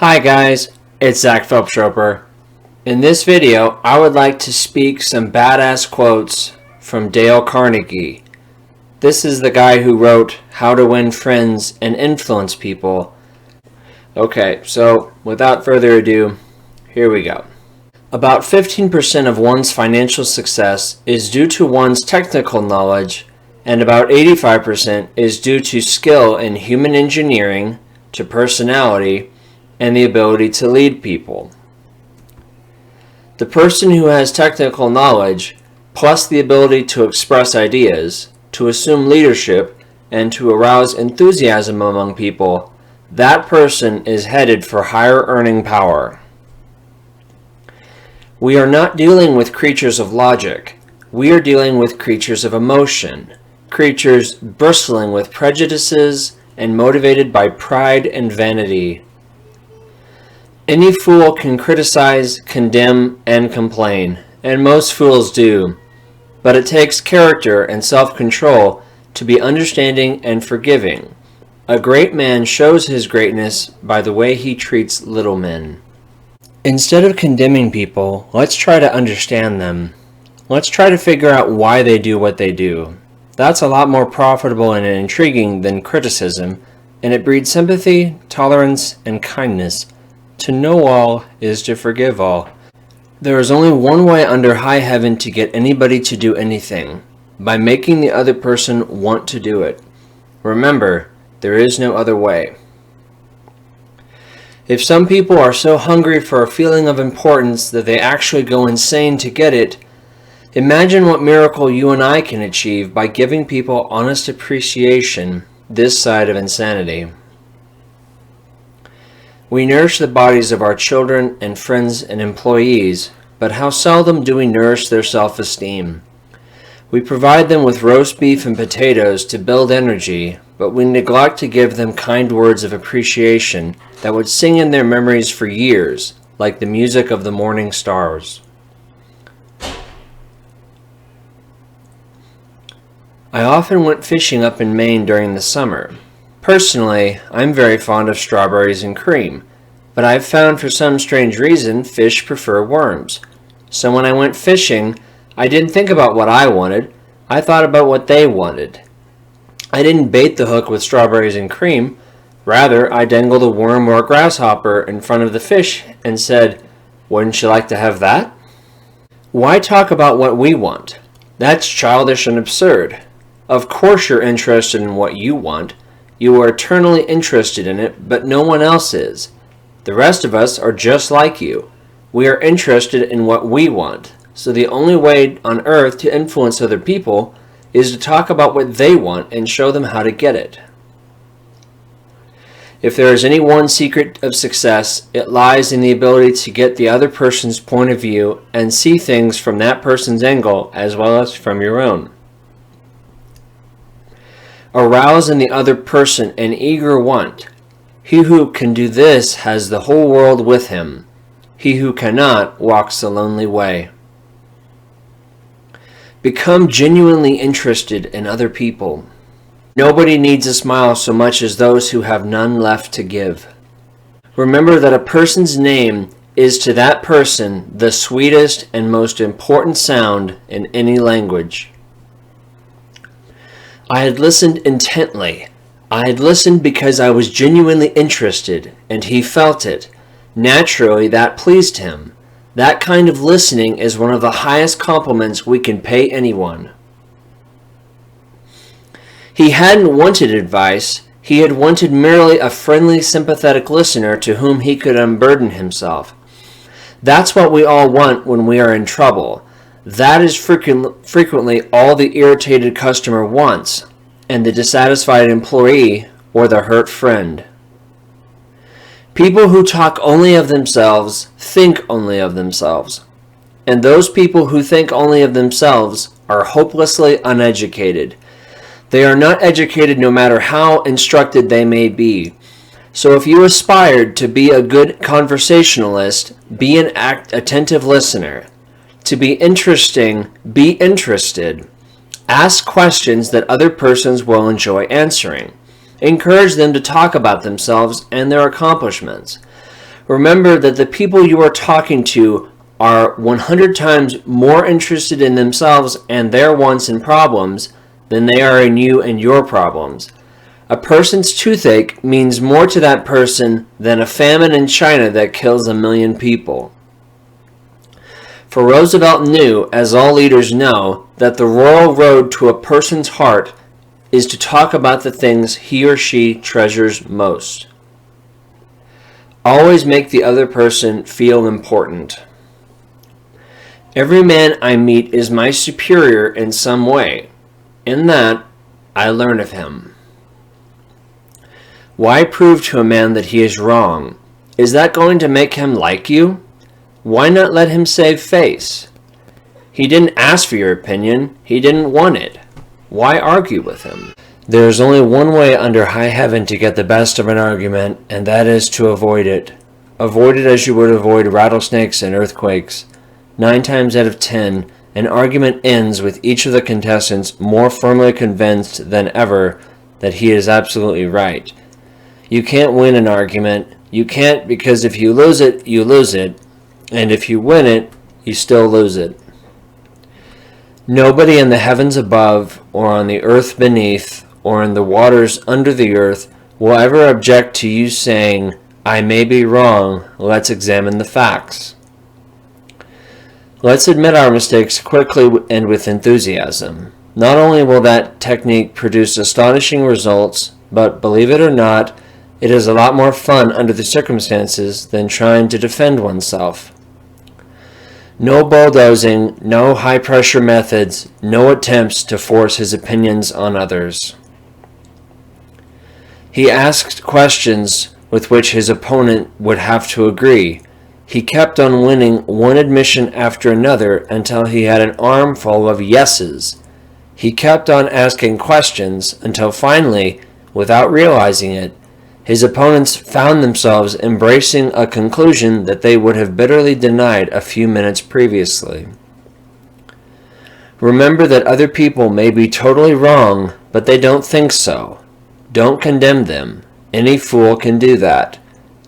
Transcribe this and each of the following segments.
Hi guys, it's Zach Phelps-Roper. In this video, I would like to speak some badass quotes from Dale Carnegie. This is the guy who wrote How to Win Friends and Influence People. Okay, so without further ado, here we go. About 15% of one's financial success is due to one's technical knowledge, and about 85% is due to skill in human engineering, to personality, and the ability to lead people. The person who has technical knowledge, plus the ability to express ideas, to assume leadership, and to arouse enthusiasm among people, that person is headed for higher earning power. We are not dealing with creatures of logic. We are dealing with creatures of emotion, creatures bristling with prejudices and motivated by pride and vanity. Any fool can criticize, condemn, and complain, and most fools do, but it takes character and self-control to be understanding and forgiving. A great man shows his greatness by the way he treats little men. Instead of condemning people, let's try to understand them. Let's try to figure out why they do what they do. That's a lot more profitable and intriguing than criticism, and it breeds sympathy, tolerance, and kindness. To know all is to forgive all. There is only one way under high heaven to get anybody to do anything, by making the other person want to do it. Remember, there is no other way. If some people are so hungry for a feeling of importance that they actually go insane to get it, imagine what miracle you and I can achieve by giving people honest appreciation this side of insanity. We nourish the bodies of our children and friends and employees, but how seldom do we nourish their self-esteem? We provide them with roast beef and potatoes to build energy, but we neglect to give them kind words of appreciation that would sing in their memories for years, like the music of the morning stars. I often went fishing up in Maine during the summer. Personally, I'm very fond of strawberries and cream, but I've found for some strange reason fish prefer worms. So when I went fishing, I didn't think about what I wanted, I thought about what they wanted. I didn't bait the hook with strawberries and cream, rather I dangled a worm or a grasshopper in front of the fish and said, "Wouldn't you like to have that?" Why talk about what we want? That's childish and absurd. Of course you're interested in what you want. You are eternally interested in it, but no one else is. The rest of us are just like you. We are interested in what we want. So the only way on earth to influence other people is to talk about what they want and show them how to get it. If there is any one secret of success, it lies in the ability to get the other person's point of view and see things from that person's angle as well as from your own. Arouse in the other person an eager want. He who can do this has the whole world with him. He who cannot walks a lonely way. Become genuinely interested in other people. Nobody needs a smile so much as those who have none left to give. Remember that a person's name is to that person the sweetest and most important sound in any language. I had listened intently. I had listened because I was genuinely interested, and he felt it. Naturally, that pleased him. That kind of listening is one of the highest compliments we can pay anyone. He hadn't wanted advice. He had wanted merely a friendly, sympathetic listener to whom he could unburden himself. That's what we all want when we are in trouble. That is frequently all the irritated customer wants, and the dissatisfied employee or the hurt friend. People who talk only of themselves think only of themselves, and those people who think only of themselves are hopelessly uneducated. They are not educated no matter how instructed they may be. So if you aspired to be a good conversationalist, be an attentive listener. To be interesting, be interested. Ask questions that other persons will enjoy answering. Encourage them to talk about themselves and their accomplishments. Remember that the people you are talking to are 100 times more interested in themselves and their wants and problems than they are in you and your problems. A person's toothache means more to that person than a famine in China that kills 1 million people. For Roosevelt knew, as all leaders know, that the royal road to a person's heart is to talk about the things he or she treasures most. Always make the other person feel important. Every man I meet is my superior in some way. In that, I learn of him. Why prove to a man that he is wrong? Is that going to make him like you? Why not let him save face? He didn't ask for your opinion. He didn't want it. Why argue with him? There is only one way under high heaven to get the best of an argument, and that is to avoid it. Avoid it as you would avoid rattlesnakes and earthquakes. 9 times out of 10, an argument ends with each of the contestants more firmly convinced than ever that he is absolutely right. You can't win an argument. You can't, because if you lose it, you lose it. And if you win it, you still lose it. Nobody in the heavens above, or on the earth beneath, or in the waters under the earth will ever object to you saying, I may be wrong, let's examine the facts. Let's admit our mistakes quickly and with enthusiasm. Not only will that technique produce astonishing results, but believe it or not, it is a lot more fun under the circumstances than trying to defend oneself. No bulldozing, no high-pressure methods, no attempts to force his opinions on others. He asked questions with which his opponent would have to agree. He kept on winning one admission after another until he had an armful of yeses. He kept on asking questions until finally, without realizing it, his opponents found themselves embracing a conclusion that they would have bitterly denied a few minutes previously. Remember that other people may be totally wrong, but they don't think so. Don't condemn them. Any fool can do that.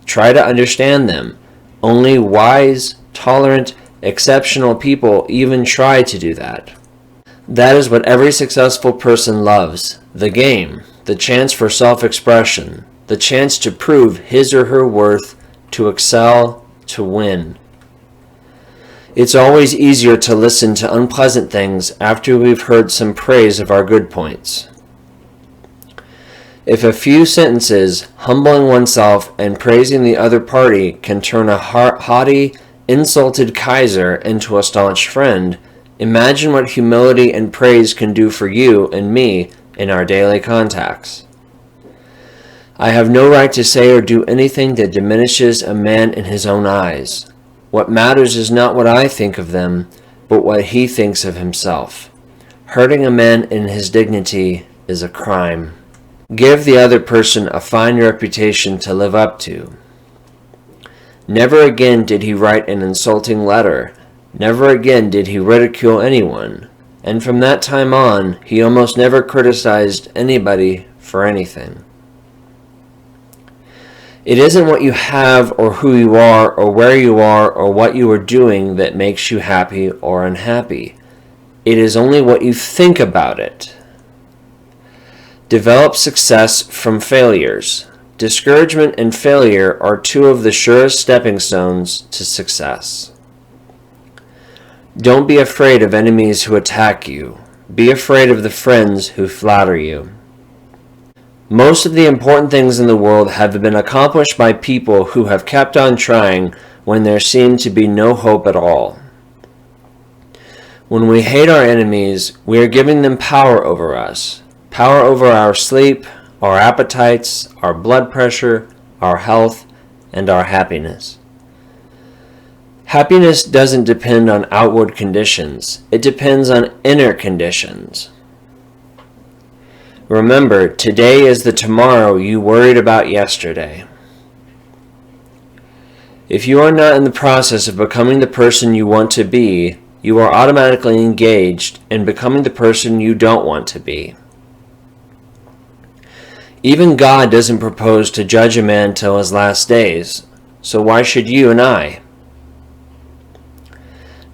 Try to understand them. Only wise, tolerant, exceptional people even try to do that. That is what every successful person loves. The game, the chance for self-expression, the chance to prove his or her worth, to excel, to win. It's always easier to listen to unpleasant things after we've heard some praise of our good points. If a few sentences, humbling oneself and praising the other party, can turn a haughty, insulted Kaiser into a staunch friend, imagine what humility and praise can do for you and me in our daily contacts. I have no right to say or do anything that diminishes a man in his own eyes. What matters is not what I think of them, but what he thinks of himself. Hurting a man in his dignity is a crime. Give the other person a fine reputation to live up to. Never again did he write an insulting letter. Never again did he ridicule anyone. And from that time on, he almost never criticized anybody for anything. It isn't what you have or who you are or where you are or what you are doing that makes you happy or unhappy. It is only what you think about it. Develop success from failures. Discouragement and failure are 2 of the surest stepping stones to success. Don't be afraid of enemies who attack you. Be afraid of the friends who flatter you. Most of the important things in the world have been accomplished by people who have kept on trying when there seemed to be no hope at all. When we hate our enemies, we are giving them power over us. Power over our sleep, our appetites, our blood pressure, our health, and our happiness. Happiness doesn't depend on outward conditions. It depends on inner conditions. Remember, today is the tomorrow you worried about yesterday. If you are not in the process of becoming the person you want to be, you are automatically engaged in becoming the person you don't want to be. Even God doesn't propose to judge a man till his last days. so why should you and I?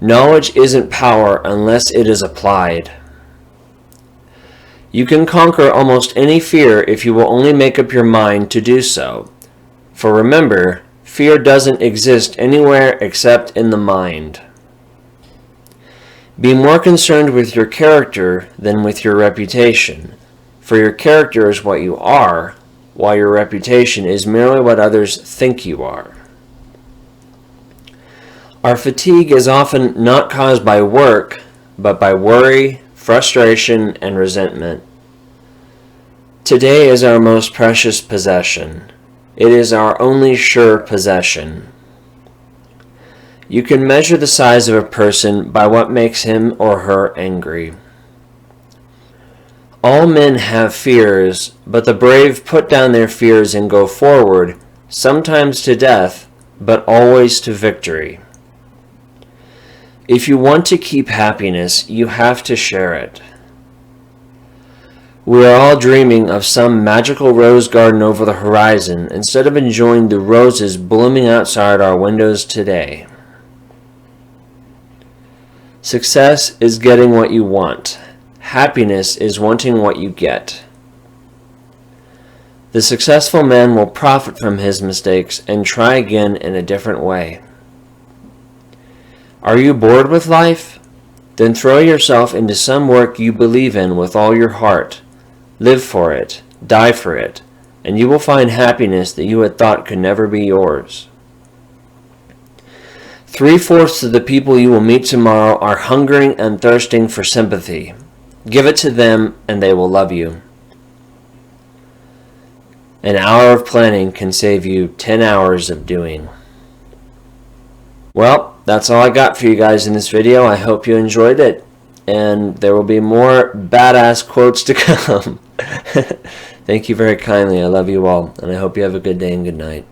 Knowledge isn't power unless it is applied. You can conquer almost any fear if you will only make up your mind to do so. For remember, fear doesn't exist anywhere except in the mind. Be more concerned with your character than with your reputation, for your character is what you are, while your reputation is merely what others think you are. Our fatigue is often not caused by work, but by worry, frustration, and resentment. Today is our most precious possession. It is our only sure possession. You can measure the size of a person by what makes him or her angry. All men have fears, but the brave put down their fears and go forward, sometimes to death, but always to victory. If you want to keep happiness, you have to share it. We are all dreaming of some magical rose garden over the horizon instead of enjoying the roses blooming outside our windows today. Success is getting what you want. Happiness is wanting what you get. The successful man will profit from his mistakes and try again in a different way. Are you bored with life? Then throw yourself into some work you believe in with all your heart. Live for it, die for it, and you will find happiness that you had thought could never be yours. 3/4 of the people you will meet tomorrow are hungering and thirsting for sympathy. Give it to them and they will love you. An hour of planning can save you 10 hours of doing. Well, that's all I got for you guys in this video. I hope you enjoyed it. And there will be more badass quotes to come. Thank you very kindly. I love you all. And I hope you have a good day and good night.